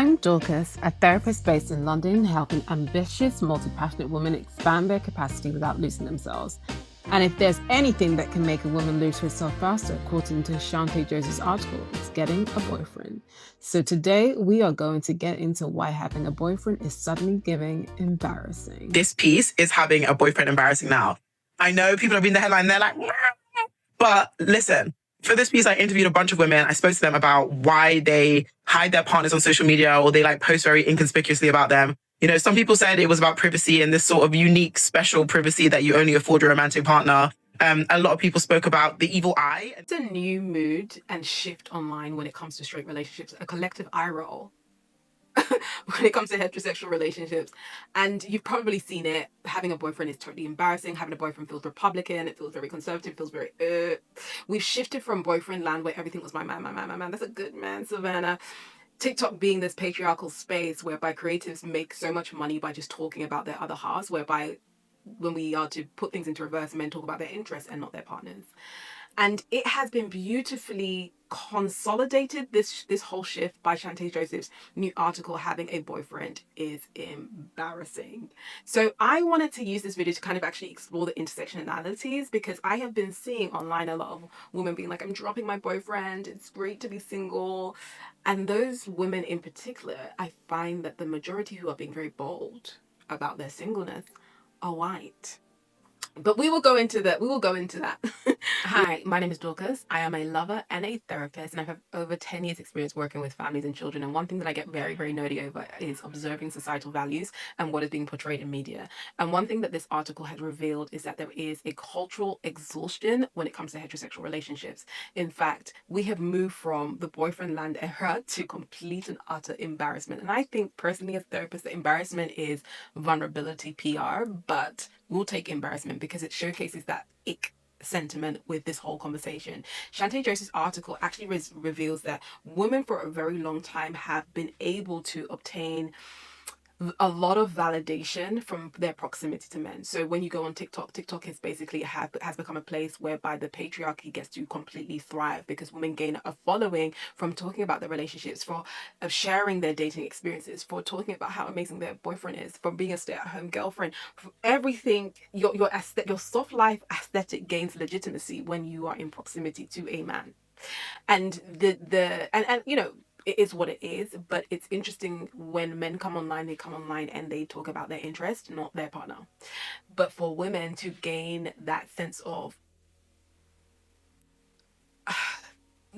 I'm Dorcas, a therapist based in London, helping ambitious, multi-passionate women expand their capacity without losing themselves. And if there's anything that can make a woman lose herself faster, according to Chanté Joseph's article, it's getting a boyfriend. So today we are going to get into why having a boyfriend is suddenly giving embarrassing. This piece is having a boyfriend embarrassing now. I know people have been the headline, they're like, but listen, for this piece, I interviewed a bunch of women. I spoke to them about why they hide their partners on social media or they like post very inconspicuously about them. You know, some people said it was about privacy and this sort of unique, special privacy that you only afford your romantic partner. A lot of people spoke about the evil eye. It's a new mood and shift online when it comes to straight relationships, a collective eye roll when it comes to heterosexual relationships. And you've probably seen it. Having a boyfriend is totally embarrassing. Having a boyfriend feels Republican. It feels very conservative. It feels very, We've shifted from boyfriend land where everything was my man, my man, my man. That's a good man, Savannah. TikTok being this patriarchal space whereby creatives make so much money by just talking about their other halves, whereby when we are to put things into reverse, men talk about their interests and not their partners. And it has been beautifully consolidated, this whole shift, by Chanté Joseph's new article, Having a Boyfriend is Embarrassing. So I wanted to use this video to kind of actually explore the intersectionalities, because I have been seeing online a lot of women being like, I'm dropping my boyfriend, it's great to be single. And those women in particular, I find that the majority who are being very bold about their singleness are white. But we will go into that. Hi, my name is Dorcas. I am a lover and a therapist, and I have over 10 years experience working with families and children. And one thing that I get very, very nerdy over is observing societal values and what is being portrayed in media. And one thing that this article has revealed is that there is a cultural exhaustion when it comes to heterosexual relationships. In fact, we have moved from the boyfriend land era to complete and utter embarrassment. And I think personally as a therapist, the embarrassment is vulnerability PR, but we'll take embarrassment because it showcases that ick sentiment with this whole conversation. Chanté Joseph's article actually reveals that women for a very long time have been able to obtain a lot of validation from their proximity to men. So when you go on TikTok is basically has become a place whereby the patriarchy gets to completely thrive, because women gain a following from talking about their relationships, for sharing their dating experiences, for talking about how amazing their boyfriend is, for being a stay-at-home girlfriend. For everything, your soft life aesthetic gains legitimacy when you are in proximity to a man. And and you know, it is what it is, but it's interesting when men come online, and they talk about their interest, not their partner. But for women to gain that sense of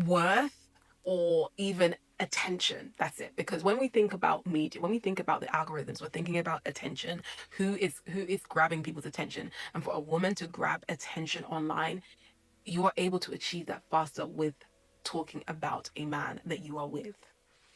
worth or even attention, that's it. Because when we think about media, when we think about the algorithms, we're thinking about attention. Who is grabbing people's attention? And for a woman to grab attention online, you are able to achieve that faster with talking about a man that you are with.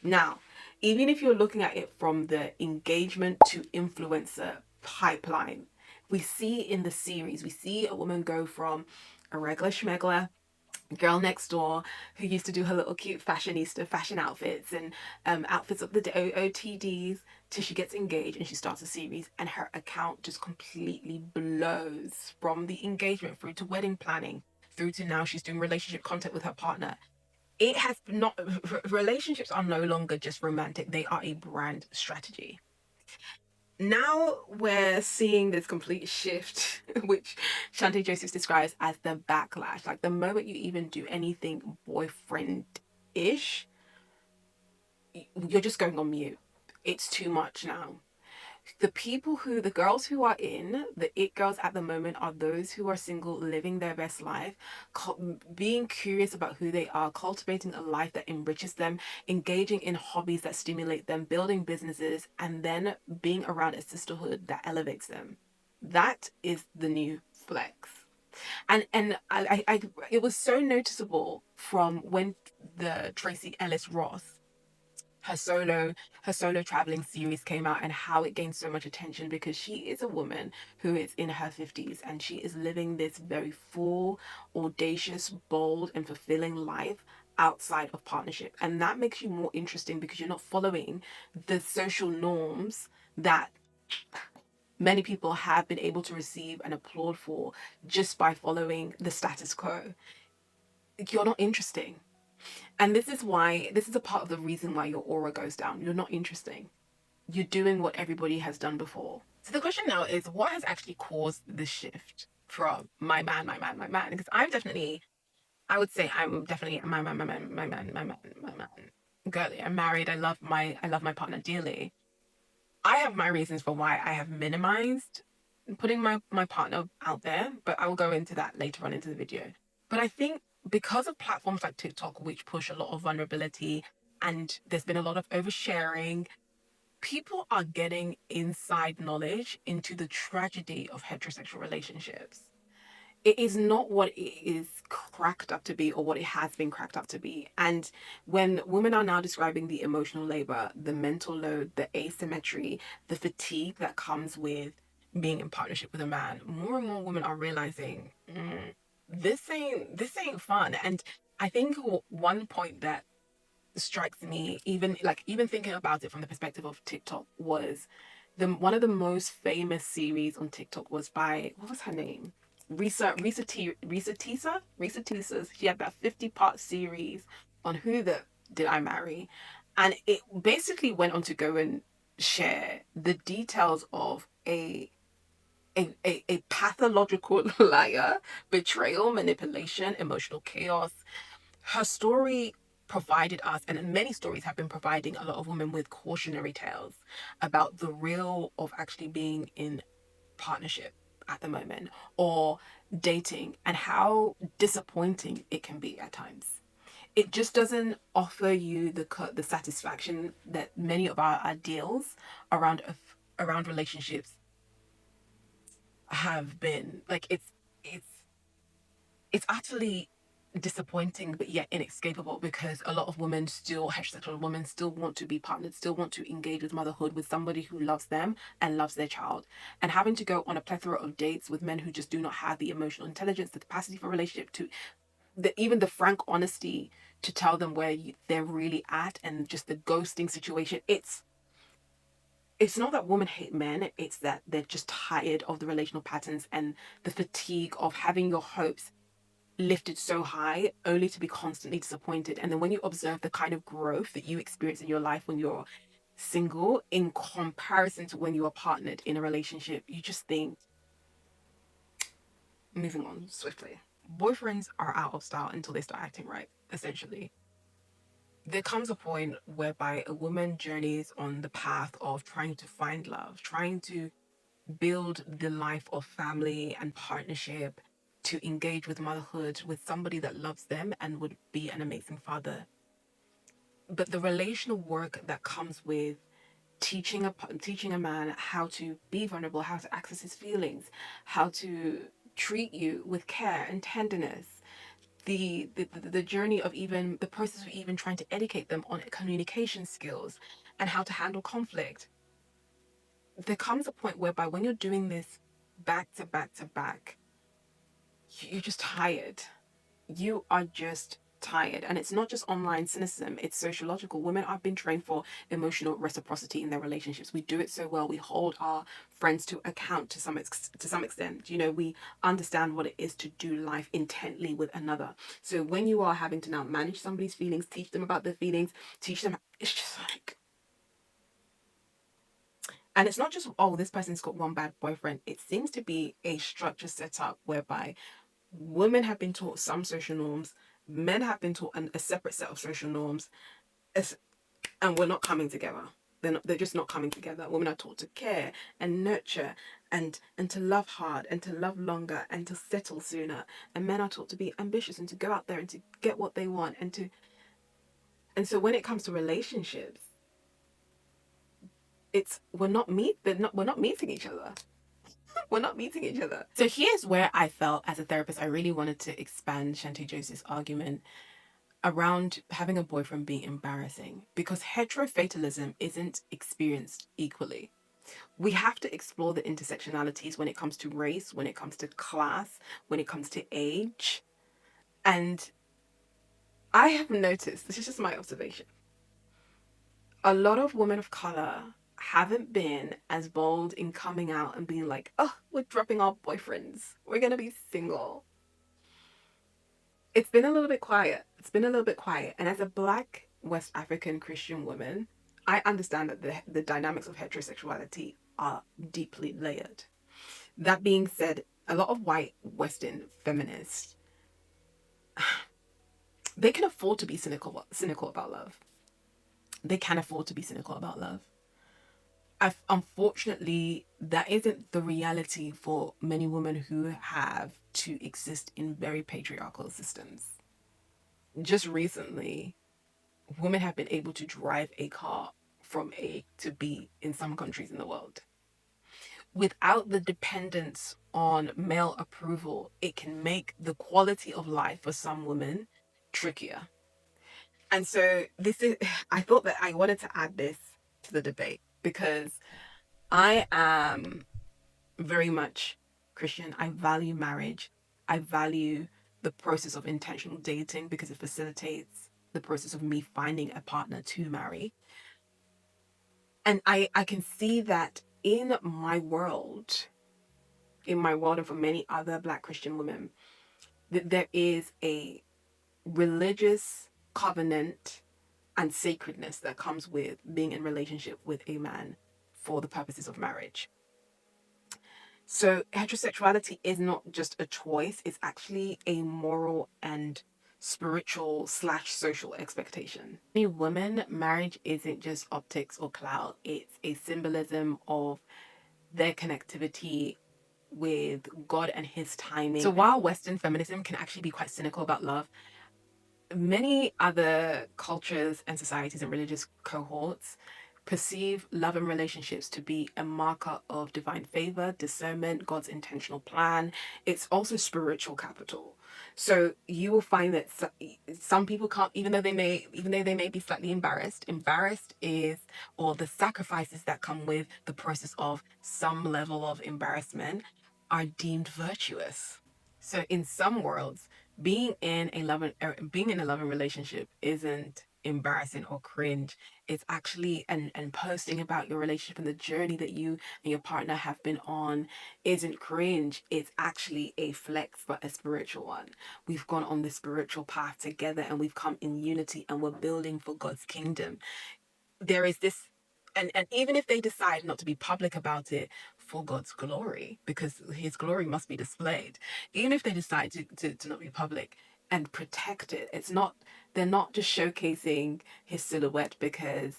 Now, even if you're looking at it from the engagement to influencer pipeline, we see in the series, we see a woman go from a regular schmegler girl next door who used to do her little cute fashionista fashion outfits and outfits of the OOTDs, till she gets engaged and she starts a series and her account just completely blows from the engagement through to wedding planning, through to now she's doing relationship content with her partner. It has not, relationships are no longer just romantic, they are a brand strategy. Now we're seeing this complete shift, which Chanté Joseph describes as the backlash. Like the moment you even do anything boyfriend-ish, you're just going on mute. It's too much now. The girls who are in, the it girls at the moment are those who are single, living their best life, being curious about who they are, cultivating a life that enriches them, engaging in hobbies that stimulate them, building businesses, and then being around a sisterhood that elevates them. That is the new flex. And I it was so noticeable from when the Tracy Ellis Ross, her solo traveling series came out, and how it gained so much attention, because she is a woman who is in her 50s and she is living this very full, audacious, bold and fulfilling life outside of partnership. And that makes you more interesting because you're not following the social norms that many people have been able to receive and applaud for just by following the status quo. You're not interesting. And this is a part of the reason why your aura goes down. You're not interesting. You're doing what everybody has done before. So the question now is, what has actually caused the shift from my man? Because I would say I'm definitely my man. Girly, I'm married. I love my partner dearly. I have my reasons for why I have minimized putting my partner out there, but I will go into that later on into the video. But I think because of platforms like TikTok, which push a lot of vulnerability and there's been a lot of oversharing, people are getting inside knowledge into the tragedy of heterosexual relationships. It is not what it is cracked up to be or what it has been cracked up to be. And when women are now describing the emotional labor, the mental load, the asymmetry, the fatigue that comes with being in partnership with a man, more and more women are realizing this ain't fun. And I think one point that strikes me, even thinking about it from the perspective of TikTok, was one of the most famous series on TikTok was by, what was her name? Risa Tisa. She had that 50-part series on Who the Did I Marry? And it basically went on to go and share the details of a pathological liar, betrayal, manipulation, emotional chaos. Her story provided us, and many stories have been providing a lot of women with cautionary tales about the real of actually being in partnership at the moment or dating and how disappointing it can be at times. It just doesn't offer you the satisfaction that many of our ideals around relationships have been. Like it's it's utterly disappointing but yet inescapable, because a lot of women, still heterosexual women, still want to be partnered, still want to engage with motherhood with somebody who loves them and loves their child. And having to go on a plethora of dates with men who just do not have the emotional intelligence, the capacity for a relationship, to even the frank honesty to tell them where they're really at, and just the ghosting situation. It's not that women hate men, it's that they're just tired of the relational patterns and the fatigue of having your hopes lifted so high only to be constantly disappointed. And then when you observe the kind of growth that you experience in your life when you're single in comparison to when you are partnered in a relationship, you just think, moving on swiftly. Boyfriends are out of style until they start acting right, essentially. There comes a point whereby a woman journeys on the path of trying to find love, trying to build the life of family and partnership, to engage with motherhood with somebody that loves them and would be an amazing father. But the relational work that comes with teaching a man how to be vulnerable, how to access his feelings, how to treat you with care and tenderness, the journey of even the process of even trying to educate them on communication skills and how to handle conflict. There comes a point whereby when you're doing this back to back to back, you're just tired. You are just tired. And it's not just online cynicism, it's sociological. Women have been trained for emotional reciprocity in their relationships. We do it so well. We hold our friends to account to some extent. You know, we understand what it is to do life intently with another. So when you are having to now manage somebody's feelings, teach them about their feelings, teach them, it's just like, and it's not just, oh, this person's got one bad boyfriend. It seems to be a structure set up whereby women have been taught some social norms, men have been taught a separate set of social norms, and we're not coming together. They're just not coming together. Women are taught to care and nurture and to love hard and to love longer and to settle sooner. And men are taught to be ambitious and to go out there and to get what they want and so when it comes to relationships, we're not meeting each other. We're not meeting each other. So here's where I felt, as a therapist, I really wanted to expand Chanté Joseph's argument around having a boyfriend being embarrassing, because heterofatalism isn't experienced equally. We have to explore the intersectionalities when it comes to race, when it comes to class, when it comes to age. And I have noticed, this is just my observation, a lot of women of color haven't been as bold in coming out and being like, oh, we're dropping our boyfriends, we're gonna be single. It's been a little bit quiet. It's been a little bit quiet. And as a Black West African Christian woman, I understand that the dynamics of heterosexuality are deeply layered. That being said, a lot of white Western feminists, they can afford to be cynical about love. They can afford to be cynical about love. Unfortunately, that isn't the reality for many women who have to exist in very patriarchal systems. Just recently, women have been able to drive a car from A to B in some countries in the world. Without the dependence on male approval, it can make the quality of life for some women trickier. And so I thought that I wanted to add this to the debate because I am very much Christian. I value marriage. I value the process of intentional dating because it facilitates the process of me finding a partner to marry. And I can see that in my world and for many other Black Christian women, that there is a religious covenant and sacredness that comes with being in relationship with a man for the purposes of marriage. So heterosexuality is not just a choice, it's actually a moral and spiritual / social expectation. Many women, marriage isn't just optics or clout, it's a symbolism of their connectivity with God and his timing. So while Western feminism can actually be quite cynical about love, many other cultures and societies and religious cohorts perceive love and relationships to be a marker of divine favor, discernment, God's intentional plan. It's also spiritual capital. So you will find that some people can't, even though they may be slightly embarrassed is, or the sacrifices that come with the process of some level of embarrassment are deemed virtuous. So in some worlds, being in a loving relationship isn't embarrassing or cringe. It's actually and posting about your relationship and the journey that you and your partner have been on isn't cringe. It's actually a flex, but a spiritual one. We've gone on this spiritual path together and we've come in unity and we're building for God's kingdom. There is this, and even if they decide not to be public about it for God's glory, because his glory must be displayed, even if they decide to not be public and protect it, they're not just showcasing his silhouette because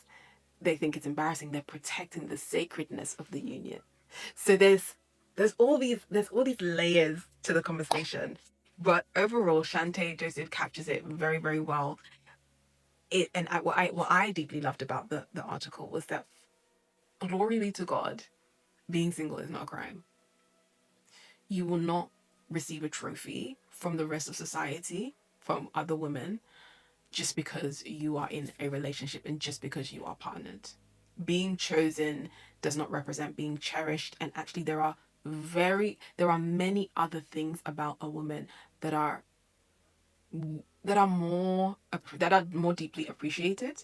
they think it's embarrassing. They're protecting the sacredness of the union. So there's all these layers to the conversation. But overall, Chante Joseph captures it very, very well. What I deeply loved about the article was that glory be to God, being single is not a crime. You will not receive a trophy from the rest of society, from other women, just because you are in a relationship and just because you are partnered. Being chosen does not represent being cherished, and actually there are many other things about a woman that are more deeply appreciated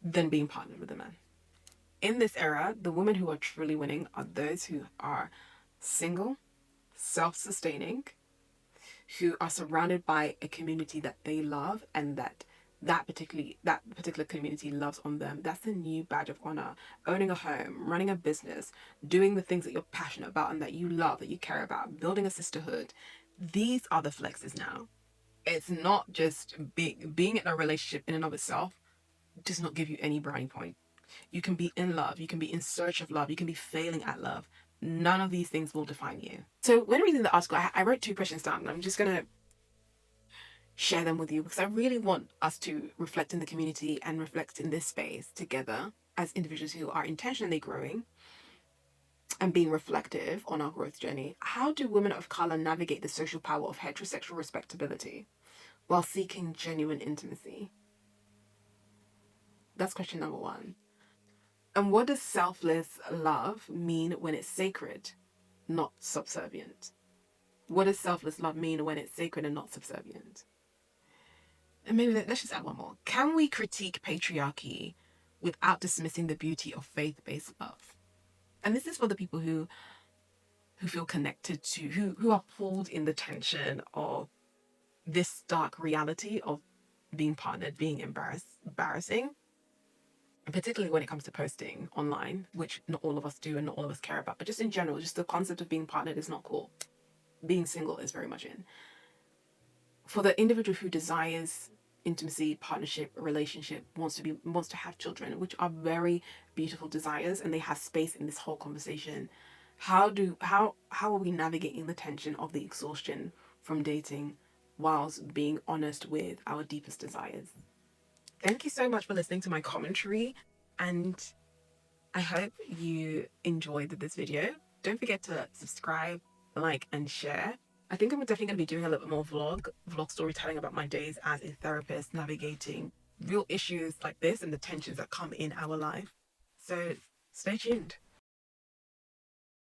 than being partnered with a man. In this era, the women who are truly winning are those who are single, self-sustaining, who are surrounded by a community that they love and that particular community loves on them. That's a new badge of honor. Owning a home, running a business, doing the things that you're passionate about and that you love, that you care about, building a sisterhood. These are the flexes now. It's not just being in a relationship in and of itself does not give you any brownie point. You can be in love, you can be in search of love, you can be failing at love. None of these things will define you. So when reading the article, I wrote 2 questions down, and I'm just going to share them with you because I really want us to reflect in the community and reflect in this space together as individuals who are intentionally growing and being reflective on our growth journey. How do women of color navigate the social power of heterosexual respectability while seeking genuine intimacy? That's question number 1. And what does selfless love mean when it's sacred, not subservient? What does selfless love mean when it's sacred and not subservient? And maybe let's just add one more. Can we critique patriarchy without dismissing the beauty of faith-based love? And this is for the people who feel connected to, who are pulled in the tension of this stark reality of being partnered, being embarrassing, particularly when it comes to posting online, which not all of us do and not all of us care about, but just in general, just the concept of being partnered is not cool. Being single is very much in. For the individual who desires intimacy, partnership, relationship, wants to have children, which are very beautiful desires, and they have space in this whole conversation. How are we navigating the tension of the exhaustion from dating whilst being honest with our deepest desires? Thank you so much for listening to my commentary, and I hope you enjoyed this video. Don't forget to subscribe, like, and share. I think I'm definitely going to be doing a little bit more vlog storytelling about my days as a therapist, navigating real issues like this and the tensions that come in our life. So stay tuned.